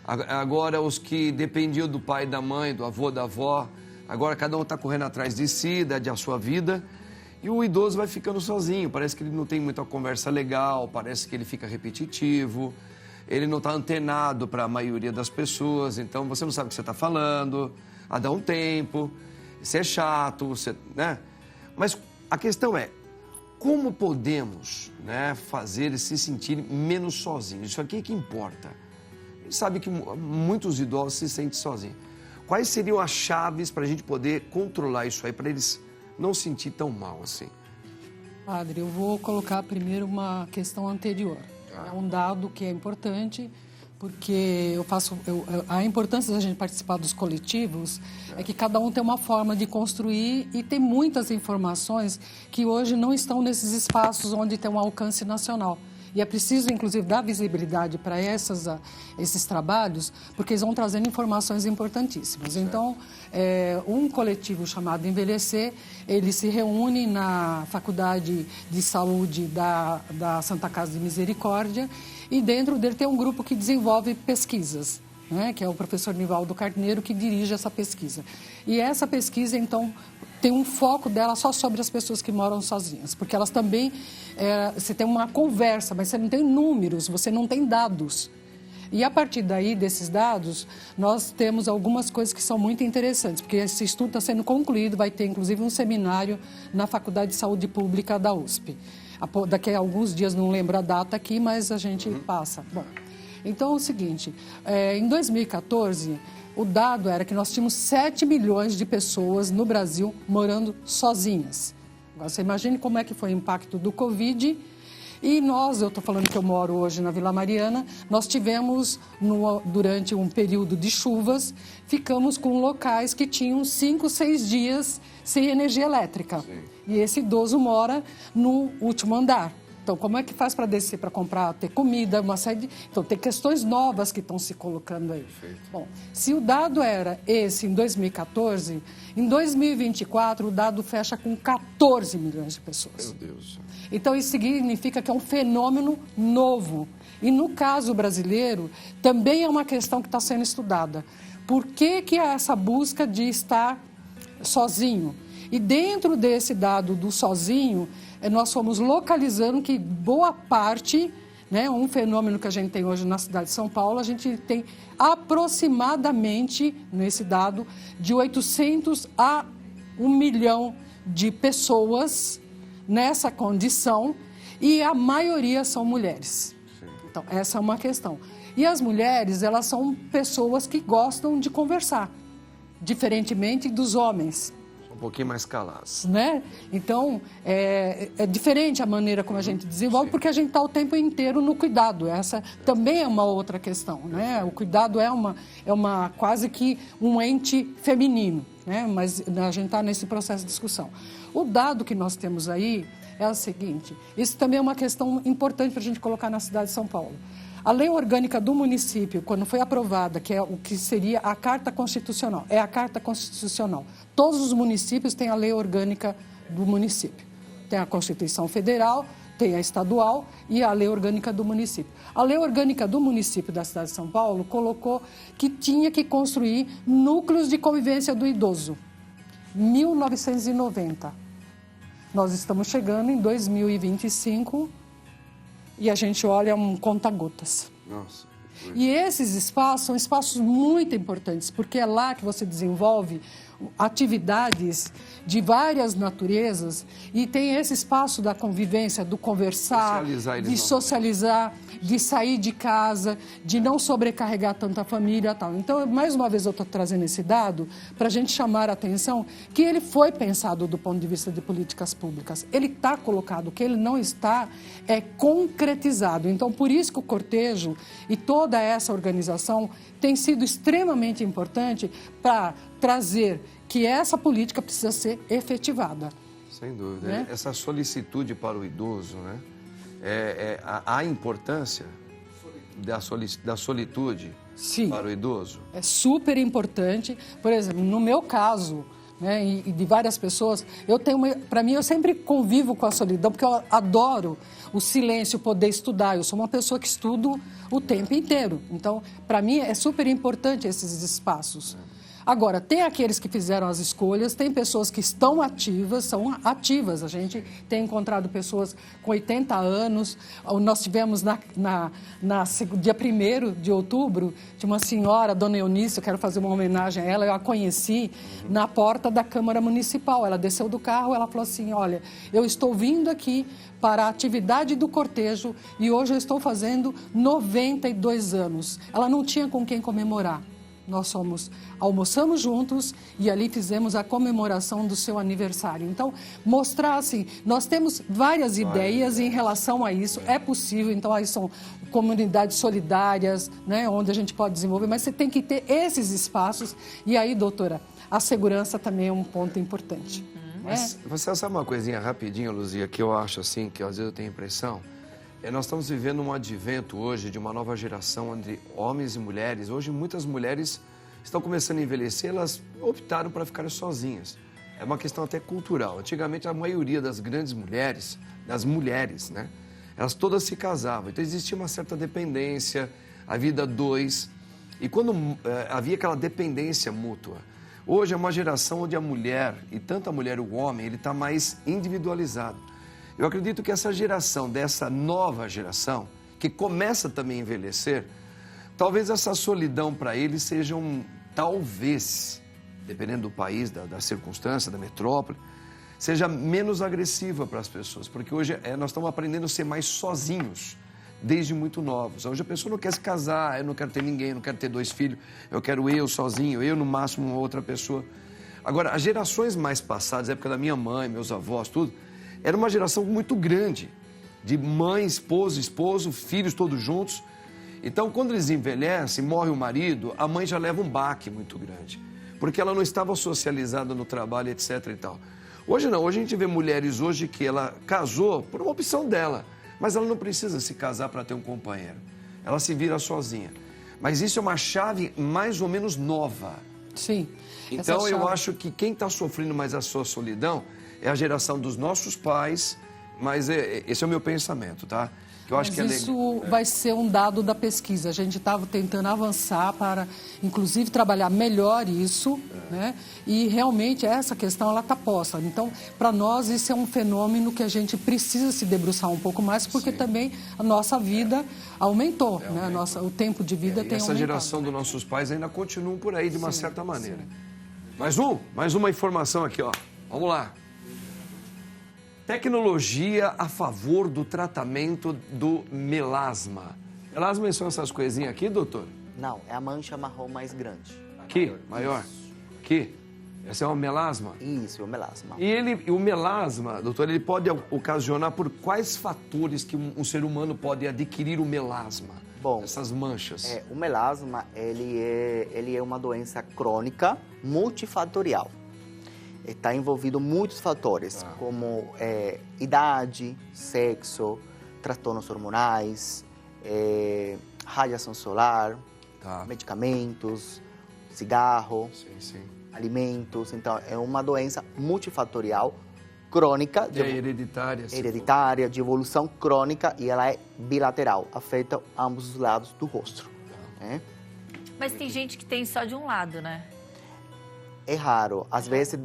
A: Agora os que dependiam do pai e da mãe, do avô, da avó, agora cada um está correndo atrás de si, da sua vida. E o idoso vai ficando sozinho, parece que ele não tem muita conversa legal, parece que ele fica repetitivo, ele não está antenado para a maioria das pessoas, então você não sabe o que você está falando, dá um tempo, você é chato, né? Mas a questão é, como podemos, né, fazer eles se sentirem menos sozinhos? Isso aqui é que importa. A gente sabe que muitos idosos se sentem sozinhos. Quais seriam as chaves para a gente poder controlar isso aí, para eles não sentir tão mal assim?
D: Padre, eu vou colocar primeiro uma questão anterior. É um dado que é importante, porque a importância da gente participar dos coletivos é que cada um tem uma forma de construir e tem muitas informações que hoje não estão nesses espaços onde tem um alcance nacional. E é preciso, inclusive, dar visibilidade para esses trabalhos, porque eles vão trazendo informações importantíssimas. Então, um coletivo chamado Envelhecer, ele se reúne na Faculdade de Saúde da Santa Casa de Misericórdia e dentro dele tem um grupo que desenvolve pesquisas, né, que é o professor Nivaldo Carneiro, que dirige essa pesquisa. E essa pesquisa, então, tem um foco dela só sobre as pessoas que moram sozinhas, porque elas também, você tem uma conversa, mas você não tem números, você não tem dados. E a partir daí, desses dados, nós temos algumas coisas que são muito interessantes, porque esse estudo está sendo concluído, vai ter inclusive um seminário na Faculdade de Saúde Pública da USP. Daqui a alguns dias, não lembro a data aqui, mas a gente passa. Bom, então é o seguinte, em 2014, o dado era que nós tínhamos 7 milhões de pessoas no Brasil morando sozinhas. Agora, você imagine como é que foi o impacto do Covid. E nós, eu estou falando que eu moro hoje na Vila Mariana, nós tivemos, durante um período de chuvas, ficamos com locais que tinham 5, 6 dias sem energia elétrica. Sim. E esse idoso mora no último andar. Então, como é que faz para descer, para comprar, ter comida, uma série de... Então, tem questões novas que estão se colocando aí. Perfeito. Bom, se o dado era esse em 2014, em 2024 o dado fecha com 14 milhões de pessoas. Meu Deus. Então, isso significa que é um fenômeno novo. E no caso brasileiro, também é uma questão que está sendo estudada. Por que há essa busca de estar sozinho? E dentro desse dado do sozinho, nós fomos localizando que boa parte, né, um fenômeno que a gente tem hoje na cidade de São Paulo, a gente tem aproximadamente, nesse dado, de 800 a 1 milhão de pessoas nessa condição e a maioria são mulheres. Sim. Então, essa é uma questão. E as mulheres, elas são pessoas que gostam de conversar, diferentemente dos homens.
A: Um pouquinho mais calados.
D: Né? Então, é diferente a maneira como a gente desenvolve, sim, porque a gente está o tempo inteiro no cuidado. Essa também é uma outra questão, né? O cuidado é uma quase que um ente feminino, né? Mas a gente está nesse processo de discussão. O dado que nós temos aí é o seguinte, isso também é uma questão importante para a gente colocar na cidade de São Paulo. A lei orgânica do município, quando foi aprovada, que é o que seria a Carta Constitucional, é a Carta Constitucional. Todos os municípios têm a lei orgânica do município. Tem a Constituição Federal, tem a estadual e a lei orgânica do município. A lei orgânica do município da cidade de São Paulo colocou que tinha que construir núcleos de convivência do idoso. 1990. Nós estamos chegando em 2025... E a gente olha um conta-gotas. Nossa. E esses espaços são espaços muito importantes, porque é lá que você desenvolve atividades de várias naturezas e tem esse espaço da convivência, do conversar, de socializar, de sair de casa, de não sobrecarregar tanto a família e tal. Então, mais uma vez eu estou trazendo esse dado para a gente chamar a atenção que ele foi pensado do ponto de vista de políticas públicas. Ele está colocado, o que ele não está é concretizado. Então, por isso que o cortejo e toda essa organização tem sido extremamente importante para trazer que essa política precisa ser efetivada.
A: Sem dúvida. Né? Essa solicitude para o idoso, né? A importância da solitude, sim, para o idoso.
D: É super importante. Por exemplo, no meu caso, né, e de várias pessoas, para mim, eu sempre convivo com a solidão, porque eu adoro o silêncio, poder estudar. Eu sou uma pessoa que estudo o tempo inteiro. Então, para mim, é super importante esses espaços. Agora, tem aqueles que fizeram as escolhas, tem pessoas que estão ativas, são ativas. A gente tem encontrado pessoas com 80 anos. Nós tivemos dia 1º de outubro, de uma senhora, Dona Eunice, eu quero fazer uma homenagem a ela, eu a conheci na porta da Câmara Municipal. Ela desceu do carro, ela falou assim, olha, eu estou vindo aqui para a atividade do cortejo e hoje eu estou fazendo 92 anos. Ela não tinha com quem comemorar. Nós almoçamos juntos e ali fizemos a comemoração do seu aniversário. Então, mostrar assim, nós temos várias ideias em relação a isso, é possível, então aí são comunidades solidárias, né, onde a gente pode desenvolver, mas você tem que ter esses espaços e aí, doutora, a segurança também é um ponto importante.
A: Mas você sabe uma coisinha rapidinho, Luzia, que eu acho assim, que às vezes eu tenho a impressão, nós estamos vivendo um advento hoje de uma nova geração entre homens e mulheres. Hoje muitas mulheres estão começando a envelhecer, elas optaram para ficarem sozinhas. É uma questão até cultural. Antigamente a maioria das grandes mulheres, das mulheres, né? Elas todas se casavam. Então existia uma certa dependência, a vida dois. E quando havia aquela dependência mútua. Hoje é uma geração onde a mulher, e tanto a mulher e o homem, ele está mais individualizado. Eu acredito que essa geração, dessa nova geração, que começa também a envelhecer, talvez essa solidão para eles seja talvez, dependendo do país, da circunstância, da metrópole, seja menos agressiva para as pessoas, porque hoje nós estamos aprendendo a ser mais sozinhos, desde muito novos. Hoje a pessoa não quer se casar, eu não quero ter ninguém, não quero ter 2 filhos, eu quero eu sozinho, eu no máximo uma outra pessoa. Agora, as gerações mais passadas, a época da minha mãe, meus avós, tudo, era uma geração muito grande, de mãe, esposo, filhos todos juntos. Então, quando eles envelhecem, morre o marido, a mãe já leva um baque muito grande, porque ela não estava socializada no trabalho, etc. e tal. Hoje não, hoje a gente vê mulheres hoje que ela casou por uma opção dela, mas ela não precisa se casar para ter um companheiro. Ela se vira sozinha. Mas isso é uma chave mais ou menos nova.
D: Sim.
A: Então eu acho que quem está sofrendo mais a sua solidão é a geração dos nossos pais, mas esse é o meu pensamento, tá? Eu acho que
D: isso vai ser um dado da pesquisa. A gente estava tentando avançar para, inclusive, trabalhar melhor isso, né? E realmente essa questão ela está posta. Então, para nós isso é um fenômeno que a gente precisa se debruçar um pouco mais, porque também a nossa vida aumentou, né? O tempo de vida tem aumentado.
A: Essa geração dos nossos pais ainda continuam por aí de uma certa maneira. Mais uma informação aqui, ó. Vamos lá. Tecnologia a favor do tratamento do melasma. Melasma são essas coisinhas aqui, doutor?
C: Não, é a mancha marrom mais grande.
A: Aqui, maior? Aqui? Essa é uma melasma?
C: Isso, é o melasma.
A: E o melasma, doutor, ele pode ocasionar por quais fatores que um ser humano pode adquirir o melasma?
C: Bom,
A: essas manchas.
C: O melasma, ele é uma doença crônica multifatorial. Está envolvido muitos fatores, como idade, sexo, transtornos hormonais, radiação solar, medicamentos, cigarro, alimentos. Então, é uma doença multifatorial, crônica.
A: Hereditária.
C: Hereditária, de evolução crônica, e ela é bilateral, afeta ambos os lados do rosto.
B: Mas tem gente que tem só de um lado, né?
C: É raro, às vezes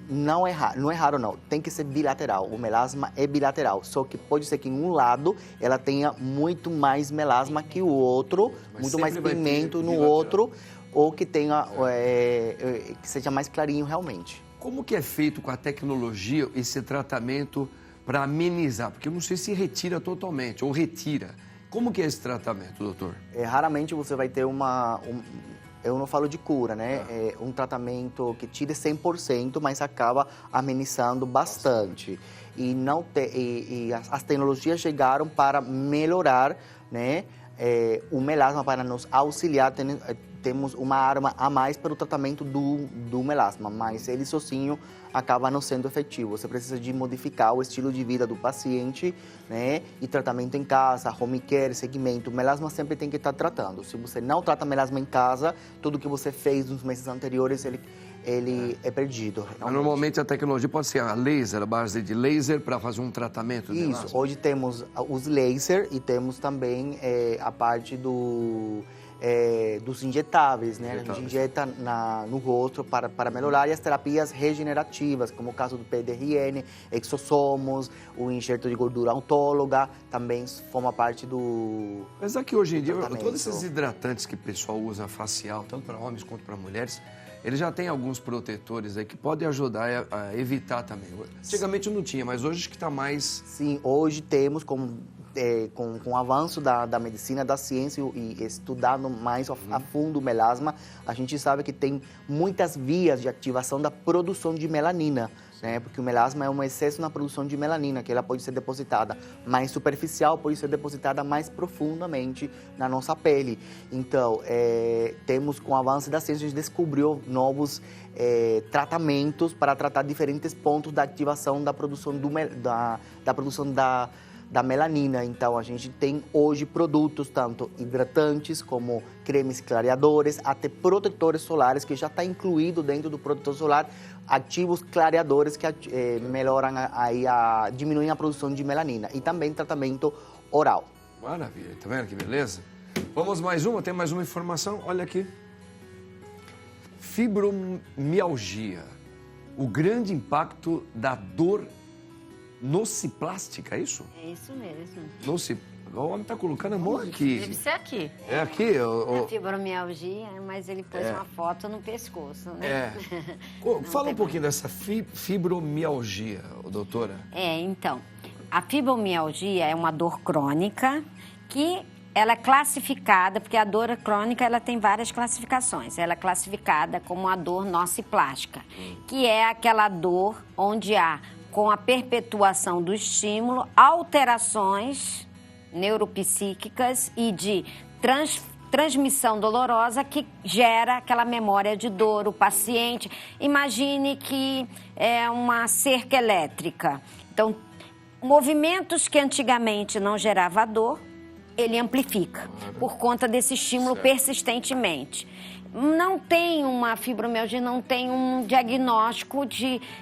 C: não é raro não, tem que ser bilateral, o melasma é bilateral, só que pode ser que em um lado ela tenha muito mais melasma que o outro, muito mais pigmento no outro, ou que tenha, que seja mais clarinho realmente.
A: Como que é feito com a tecnologia esse tratamento para amenizar? Porque eu não sei se retira totalmente, ou retira. Como que é esse tratamento, doutor?
C: Raramente você vai ter eu não falo de cura, né? É um tratamento que tira 100%, mas acaba amenizando bastante. E as tecnologias chegaram para melhorar, né, o melasma, para nos auxiliar. Temos uma arma a mais para o tratamento do melasma, mas ele sozinho acaba não sendo efetivo. Você precisa de modificar o estilo de vida do paciente, né? E tratamento em casa, home care, segmento. O melasma sempre tem que estar tratando. Se você não trata melasma em casa, tudo que você fez nos meses anteriores, ele é perdido.
A: Mas normalmente a tecnologia pode ser a laser, a base de laser para fazer um tratamento de melasma.
C: Isso, hoje temos os laser e temos também a parte dos injetáveis, né? A gente injeta no rosto para melhorar, e as terapias regenerativas, como o caso do PDRN, exossomos, o enxerto de gordura autóloga, também forma parte do...
A: Mas aqui hoje em dia, todos esses hidratantes que o pessoal usa facial, tanto para homens quanto para mulheres, ele já tem alguns protetores aí que podem ajudar a evitar também. Antigamente não tinha, mas hoje que está mais...
C: Sim, hoje temos com o avanço da medicina, da ciência e estudando mais a fundo o melasma, a gente sabe que tem muitas vias de ativação da produção de melanina, né? Porque o melasma é um excesso na produção de melanina, que ela pode ser depositada mais superficial, pode ser depositada mais profundamente na nossa pele. Então, temos, com o avanço da ciência, a gente descobriu novos tratamentos para tratar diferentes pontos da ativação da produção da melanina. Então, a gente tem hoje produtos tanto hidratantes como cremes clareadores, até protetores solares, que já está incluído dentro do protetor solar, ativos clareadores que melhoram diminuem a produção de melanina, e também tratamento oral.
A: Maravilha, tá vendo que beleza? Vamos mais uma, tem mais uma informação, olha aqui. Fibromialgia, o grande impacto da dor nociplástica, é isso?
E: É isso mesmo.
A: O homem tá colocando a mão aqui.
B: Deve ser aqui.
A: É aqui?
E: A fibromialgia, mas ele pôs uma foto no pescoço, né?
A: Fala um pouquinho dessa fibromialgia, doutora.
E: Então, a fibromialgia é uma dor crônica que ela é classificada, porque a dor crônica ela tem várias classificações. Ela é classificada como a dor nociplástica, que é aquela dor onde há, com a perpetuação do estímulo, alterações neuropsíquicas e de transmissão dolorosa que gera aquela memória de dor. O paciente, imagine que é uma cerca elétrica. Então, movimentos que antigamente não gerava dor, ele amplifica por conta desse estímulo persistentemente. Não tem uma fibromialgia, não tem um diagnóstico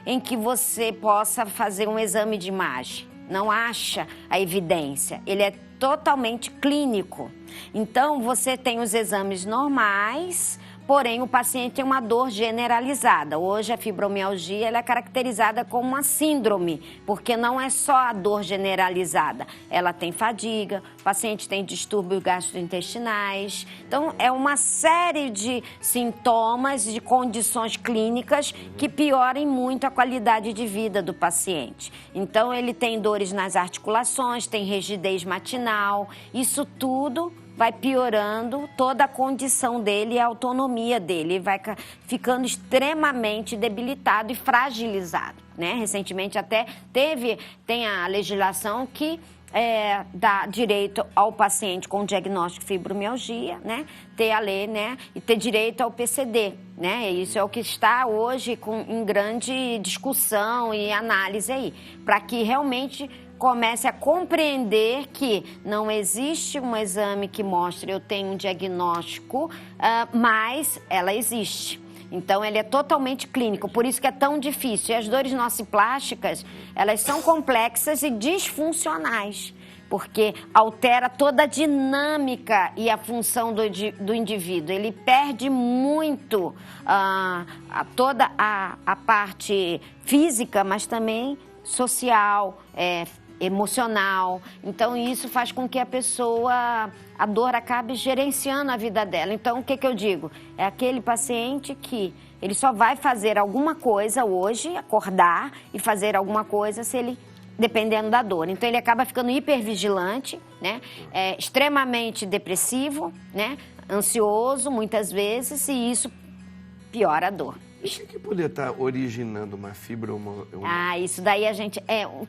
E: em que você possa fazer um exame de imagem. Não acha a evidência. Ele é totalmente clínico. Então, você tem os exames normais, porém o paciente tem uma dor generalizada. Hoje a fibromialgia ela é caracterizada como uma síndrome, porque não é só a dor generalizada. Ela tem fadiga, o paciente tem distúrbios gastrointestinais. Então é uma série de sintomas, de condições clínicas que piorem muito a qualidade de vida do paciente. Então ele tem dores nas articulações, tem rigidez matinal, isso tudo vai piorando toda a condição dele e a autonomia dele. Ele vai ficando extremamente debilitado e fragilizado, né? Recentemente até tem a legislação que dá direito ao paciente com diagnóstico de fibromialgia, né? Ter a lei, né? E ter direito ao PCD, né? Isso é o que está hoje em grande discussão e análise aí, para que realmente comece a compreender que não existe um exame que mostre eu tenho um diagnóstico, mas ela existe. Então, ele é totalmente clínico, por isso que é tão difícil. E as dores nociplásticas, elas são complexas e disfuncionais, porque altera toda a dinâmica e a função do indivíduo. Ele perde muito toda a parte física, mas também social, emocional. Então, isso faz com que a dor acabe gerenciando a vida dela. Então, o que eu digo? É aquele paciente que ele só vai fazer alguma coisa hoje, acordar e fazer alguma coisa se ele, dependendo da dor. Então, ele acaba ficando hipervigilante, né? Extremamente depressivo, né? Ansioso, muitas vezes, e isso piora a dor.
A: Isso que poderia estar originando uma fibromialgia?
E: Isso daí a gente...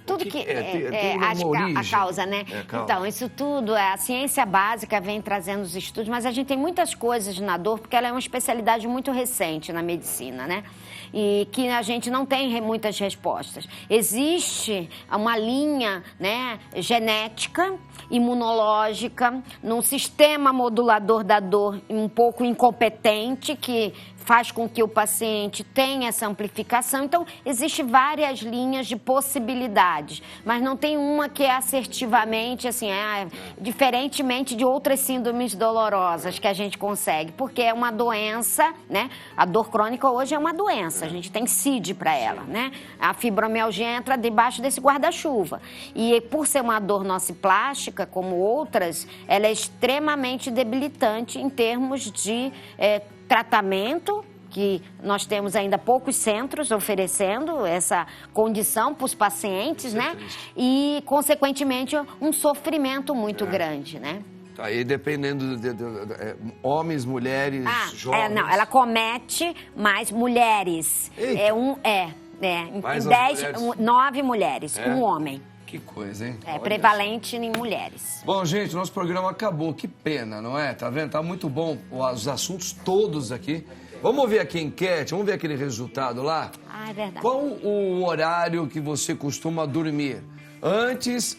E: tudo que a causa, né?
A: Causa.
E: Então, isso tudo, a ciência básica vem trazendo os estudos, mas a gente tem muitas coisas na dor, porque ela é uma especialidade muito recente na medicina, né? E que a gente não tem muitas respostas. Existe uma linha, né, genética, imunológica, num sistema modulador da dor um pouco incompetente, que faz com que o paciente tenha essa amplificação. Então, existem várias linhas de possibilidades, mas não tem uma que é assertivamente, assim, diferentemente de outras síndromes dolorosas que a gente consegue, porque é uma doença, né? A dor crônica hoje é uma doença, a gente tem CID para ela, né? A fibromialgia entra debaixo desse guarda-chuva. E por ser uma dor nociplástica, como outras, ela é extremamente debilitante em termos de tratamento, que nós temos ainda poucos centros oferecendo essa condição para os pacientes, né? E, consequentemente, um sofrimento muito grande, né?
A: Aí, dependendo de homens, mulheres, jovens...
E: Não, ela comete mais mulheres.
A: Eita.
E: Em 9 mulheres, um homem.
A: Que coisa, hein?
E: Prevalente em mulheres.
A: Bom, gente, nosso programa acabou. Que pena, não é? Tá vendo? Tá muito bom os assuntos todos aqui. Vamos ver aqui a enquete, vamos ver aquele resultado lá?
E: É verdade.
A: Qual o horário que você costuma dormir? Antes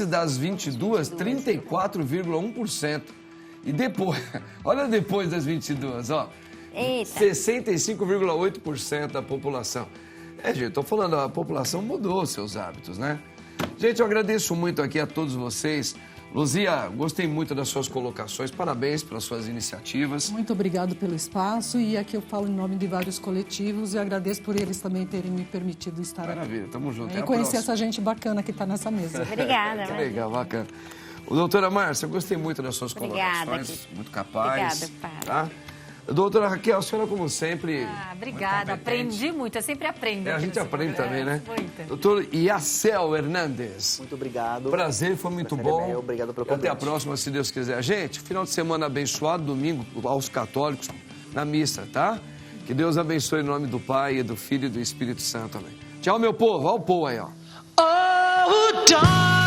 A: das 22, 34,1%. E depois, olha depois das 22, ó.
E: Eita.
A: 65,8% da população. Gente, tô falando, a população mudou seus hábitos, né? Gente, eu agradeço muito aqui a todos vocês. Luzia, gostei muito das suas colocações, parabéns pelas suas iniciativas.
D: Muito obrigado pelo espaço e aqui eu falo em nome de vários coletivos e agradeço por eles também terem me permitido estar aqui.
A: Maravilha, tamo junto.
D: E conhecer essa gente bacana que está nessa mesa.
E: Obrigada.
A: Que legal, bacana. Doutora Márcia, eu gostei muito das suas colocações, muito capaz.
E: Obrigada, padre.
A: Tá? Doutora Raquel, a senhora, como sempre...
B: Obrigada, aprendi muito, eu sempre aprendo.
A: A gente aprende também, né?
B: Muito.
A: Doutor Yacel Hernandes.
C: Muito obrigado.
A: Prazer, foi muito bom.
C: Obrigado pelo
A: convite. Até a
C: convite.
A: próxima, se Deus quiser. Gente, final de semana abençoado, domingo aos católicos na missa, tá? Que Deus abençoe em nome do Pai, e do Filho e do Espírito Santo. Amém. Tchau, meu povo. Olha o povo aí, ó.
F: Oh, darling.